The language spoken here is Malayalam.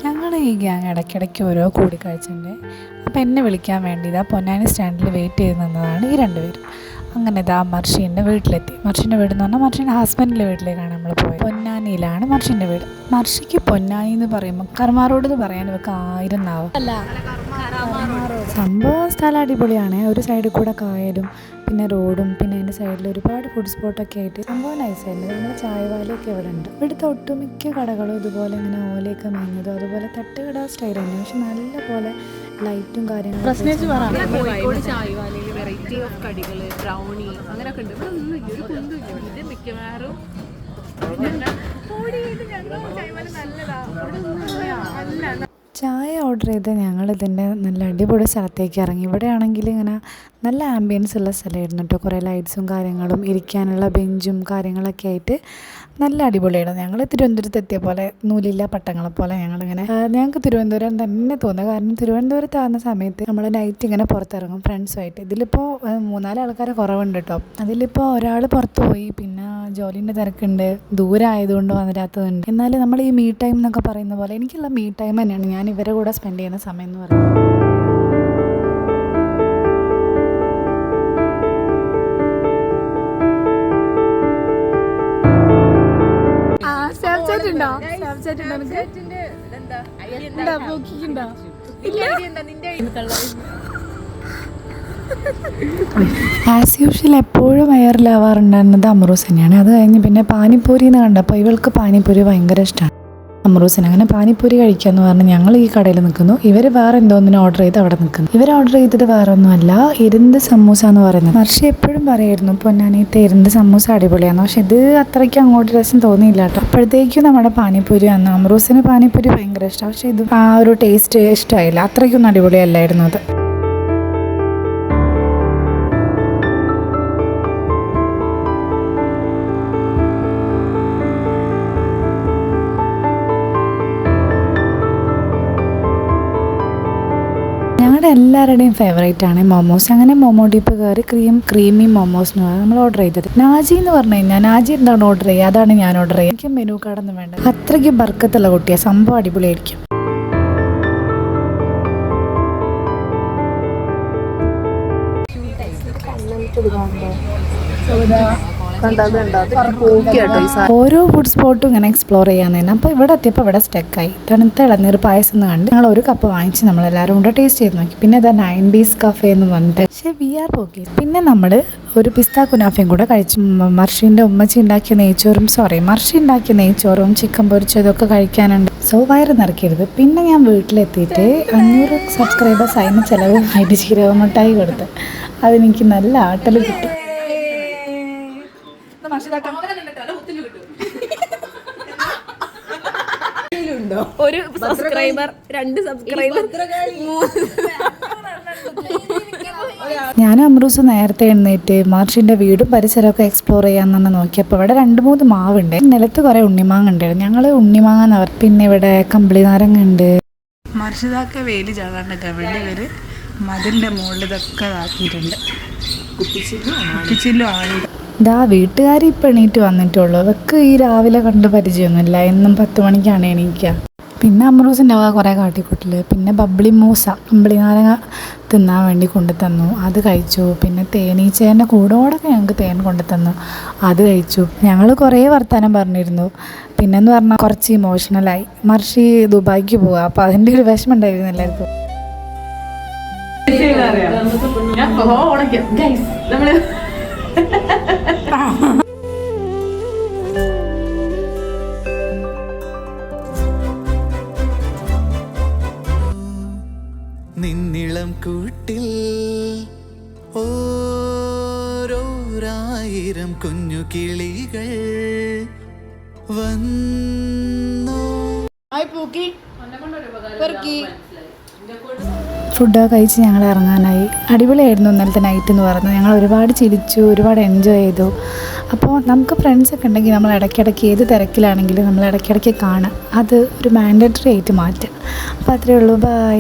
ഞങ്ങൾ ഈ ഗ്യാങ് ഇടയ്ക്കിടയ്ക്ക് ഓരോ കൂടിക്കാഴ്ചയുണ്ട്. അപ്പോൾ എന്നെ വിളിക്കാൻ വേണ്ടി ഇതാ പൊന്നാനി സ്റ്റാൻഡിൽ വെയിറ്റ് ചെയ്ത് നിന്നതാണ് ഈ രണ്ടുപേരും. അങ്ങനെ ഇതാ മർഷീൻ്റെ വീട്ടിലെത്തി. മർഷീൻ്റെ വീട് എന്ന് പറഞ്ഞാൽ മർഷീൻ്റെ ഹസ്ബൻഡിൻ്റെ വീട്ടിലേക്കാണ് നമ്മൾ പോയത്. പൊന്നാനിയിലാണ് മർഷീൻ്റെ വീട്. മർഷിക്ക് പൊന്നാനി എന്ന് പറയുമ്പോൾ കർമാറോഡ് എന്ന് പറയാൻ ഇവർക്ക് 1000 നാവും. സംഭവം സ്ഥലം അടിപൊളിയാണ്. ഒരു സൈഡിൽ കൂടെ കായലും പിന്നെ റോഡും പിന്നെ അതിൻ്റെ സൈഡിൽ ഒരുപാട് ഫുഡ് സ്പോട്ടൊക്കെ ആയിട്ട് സംഭവം നൈസായിരുന്നു. നമ്മുടെ ചായവാലയൊക്കെ ഇവിടെ ഉണ്ട്. ഇവിടുത്തെ ഒട്ടുമിക്ക കടകളും ഇതുപോലെ ഇങ്ങനെ ഓലയൊക്കെ മേഞ്ഞതും അതുപോലെ തട്ടുകട സ്റ്റൈലാണ്. പക്ഷെ നല്ല പോലെ ലൈറ്റും കാര്യങ്ങളും വെറൈറ്റി ഓഫ് കടികൾ ബ്രൗണി അങ്ങനെയൊക്കെ ഉണ്ട്. ഇവിടെ ഒന്നും ഇല്ല, ഒരു കുന്തും ഇല്ല. ഇത് മിക്കവാറും ചായ ഓർഡർ ചെയ്ത് ഞങ്ങളിതിൻ്റെ നല്ല അടിപൊളി സ്ഥലത്തേക്ക് ഇറങ്ങി. ഇവിടെയാണെങ്കിൽ ഇങ്ങനെ നല്ല ആംബിയൻസ് ഉള്ള സ്ഥലമായിരുന്നു കേട്ടോ. കുറേ ലൈറ്റ്സും കാര്യങ്ങളും ഇരിക്കാനുള്ള ബെഞ്ചും കാര്യങ്ങളൊക്കെ ആയിട്ട് നല്ല അടിപൊളിയായിരുന്നു. ഞങ്ങൾ തിരുവനന്തപുരത്ത് എത്തിയ പോലെ നൂലില്ല പട്ടങ്ങളെ പോലെ ഞങ്ങൾക്ക് തിരുവനന്തപുരം തന്നെ തോന്നുക. കാരണം തിരുവനന്തപുരത്ത് ആകുന്ന സമയത്ത് നമ്മൾ നൈറ്റ് ഇങ്ങനെ പുറത്തിറങ്ങും ഫ്രണ്ട്സുമായിട്ട്. ഇതിലിപ്പോൾ 3-4 ആൾക്കാരെ കുറവുണ്ട് കേട്ടോ. അതിലിപ്പോൾ ഒരാൾ പുറത്ത് പോയി, പിന്നെ ജോലിൻ്റെ തിരക്കുണ്ട്, ദൂരം ആയതുകൊണ്ട് വന്നിരാത്തതുണ്ട്. എന്നാലും നമ്മൾ ഈ മീ ടൈം എന്നൊക്കെ പറയുന്ന പോലെ എനിക്കുള്ള മീ ടൈം തന്നെയാണ് ഞാൻ ഇവരെ കൂടെ സ്പെൻഡ് ചെയ്യുന്ന സമയം എന്ന് പറയുന്നത്. ആസ് യൂഷ്വൽ എപ്പോഴും വൈറലാവാറുണ്ടായിരുന്നത് അമറൂസ് തന്നെയാണ്. അത് കഴിഞ്ഞ് പിന്നെ പാനിപ്പൂരി എന്ന് കണ്ടപ്പോൾ ഇവൾക്ക് പാനിപ്പൂരി ഭയങ്കര ഇഷ്ടമാണ് അമറൂസിന്. അങ്ങനെ പാനിപ്പൂരി കഴിക്കാമെന്ന് പറഞ്ഞ് ഞങ്ങൾ ഈ കടയിൽ നിൽക്കുന്നു. ഇവർ വേറെ എന്തോന്നിനും ഓർഡർ ചെയ്ത് അവിടെ നിൽക്കുന്നു. ഇവർ ഓർഡർ ചെയ്തത് വേറെ ഒന്നുമല്ല, എരുന്ത് സമൂസ എന്ന് പറയുന്നത്. പക്ഷേ എപ്പോഴും പറയായിരുന്നു പൊന്നാനിത്തെ എരുന്ത് സമൂസ അടിപൊളിയാണ്. പക്ഷെ ഇത് അത്രയ്ക്ക് അങ്ങോട്ട് രസം തോന്നിയില്ല കേട്ടോ. അപ്പോഴത്തേക്കും നമ്മുടെ പാനിപ്പൂരി വന്നു. അമറൂസിന് പാനിപ്പൂരി ഭയങ്കര ഇഷ്ടമാണ്. പക്ഷേ ഇത് ആ ഒരു ടേസ്റ്റ് ഇഷ്ടമായില്ല, അത്രയ്ക്കൊന്നും അടിപൊളിയല്ലായിരുന്നു അത്. ഞങ്ങളുടെ എല്ലാവരുടെയും ഫേവറേറ്റ് ആണ് മോമോസ്. അങ്ങനെ മോമോ ഡീപ്പ് കയറി ക്രീമി മോമോസ് എന്ന് പറഞ്ഞാൽ നമ്മൾ ഓർഡർ ചെയ്തത്. നാജി എന്ന് പറഞ്ഞു കഴിഞ്ഞാൽ നാജി എന്താണ് ഓർഡർ ചെയ്യുക അതാണ് ഞാൻ ഓർഡർ ചെയ്യുക. എനിക്ക് മെനു കാർഡൊന്നും വേണ്ട. അത്രയ്ക്ക് ബർക്കത്തുള്ള കുട്ടിയാണ്. സംഭവം അടിപൊളിയായിരിക്കും. ഓരോ ഫുഡ് സ്പോട്ടും ഇങ്ങനെ എക്സ്പ്ലോർ ചെയ്യാൻ തന്നെ. അപ്പോൾ ഇവിടെ എത്തിയപ്പോൾ ഇവിടെ സ്റ്റക്കായി. തണുത്ത ഇളനീർ പായസം എന്ന് കണ്ട് ഞങ്ങൾ ഒരു കപ്പ് വാങ്ങിച്ച് നമ്മളെല്ലാവരും കൂടെ ടേസ്റ്റ് ചെയ്ത് നോക്കി. പിന്നെ ഇതാ 90s കഫേ എന്ന് പറഞ്ഞിട്ട് പക്ഷേ വി ആർ പോക്കി. പിന്നെ നമ്മൾ ഒരു പിസ്ത കുനാഫയും കൂടെ കഴിച്ചു. മർഷി ഉണ്ടാക്കിയ നെയ്ച്ചോറും ചിക്കൻ പൊരിച്ചതൊക്കെ കഴിക്കാനുണ്ട്. സോ വയറ് നിറയ്ക്കരുത്. പിന്നെ ഞാൻ വീട്ടിലെത്തിയിട്ട് 500 സബ്സ്ക്രൈബേഴ്സ് അതിന് ചിലവായിട്ട് ജീരകമിഠായി കൊടുത്ത് അതെനിക്ക് നല്ല ആട്ടൽ കിട്ടി. ഒരു സബ്സ്ക്രൈബർ 2 സബ്സ്ക്രൈബർ ഞാൻ അമറൂസ് നേരത്തെ എഴുന്നേറ്റ് മാർഷിൻ്റെ വീടും പരിസരമൊക്കെ എക്സ്പ്ലോർ ചെയ്യാൻ നോക്കിയപ്പോൾ ഇവിടെ 2-3 മാവുണ്ട്. നിലത്ത് കുറേ ഉണ്ണിമാങ്ങ ഉണ്ടായിരുന്നു. ഞങ്ങൾ ഉണ്ണിമാങ്ങ എന്ന് പറയും. പിന്നെ ഇവിടെ കമ്പിളി നാരങ്ങ ഉണ്ട്. മർഷിദാക്കെ വേലി ചാടാണ്ടൊക്കെ വേണ്ടി ഇവര് മതിലിൻ്റെ മുകളിൽ ഇതൊക്കെ ഇതാക്കിയിട്ടുണ്ട്. കുപ്പിച്ചില്ലും ആണ്. ഇതാ വീട്ടുകാർ ഇപ്പം എണീറ്റ് വന്നിട്ടുള്ളൂ. അവർക്ക് ഈ രാവിലെ കണ്ട് പരിചയമൊന്നുമില്ല. എന്നും 10 മണിക്കാണ് എണീക്കുക. പിന്നെ അമറൂസിൻ്റെ കുറേ കാട്ടിക്കൂട്ടിൽ. പിന്നെ ബബ്ലി മൂസ കമ്പിളി നാരങ്ങ തിന്നാൻ വേണ്ടി കൊണ്ടുതന്നു, അത് കഴിച്ചു. പിന്നെ തേനീച്ചേൻ്റെ കൂടോടൊക്കെ ഞങ്ങൾക്ക് തേൻ കൊണ്ടുതന്നു, അത് കഴിച്ചു. ഞങ്ങൾ കുറേ വർത്തമാനം പറഞ്ഞിരുന്നു. പിന്നെന്ന് പറഞ്ഞാൽ കുറച്ച് ഇമോഷണലായി. മർഷി ദുബായിക്ക് പോവുക. അപ്പോൾ അതിൻ്റെ ഒരു വിഷമം ഉണ്ടായിരുന്നു എല്ലാവർക്കും. നിന്നിളം കൂട്ടിൽ ഓരോരായിരം കുഞ്ഞു കിളികൾ വന്നു. ഫുഡൊക്കെ കഴിച്ച് ഞങ്ങൾ ഇറങ്ങാനായി. അടിപൊളിയായിരുന്നു ഇന്നലത്തെ നൈറ്റ് എന്ന് പറയുന്നത്. ഞങ്ങൾ ഒരുപാട് ചിരിച്ചു, ഒരുപാട് എൻജോയ് ചെയ്തു. അപ്പോൾ നമുക്ക് ഫ്രണ്ട്സൊക്കെ ഉണ്ടെങ്കിൽ നമ്മൾ ഇടയ്ക്കിടയ്ക്ക് ഏത് തിരക്കിലാണെങ്കിലും നമ്മൾ ഇടയ്ക്കിടയ്ക്ക് കാണാം. അത് ഒരു മാൻഡേറ്ററി ആയിട്ട് മാറ്റുക. അപ്പോൾ അത്രയേ ഉള്ളൂ. ബൈ.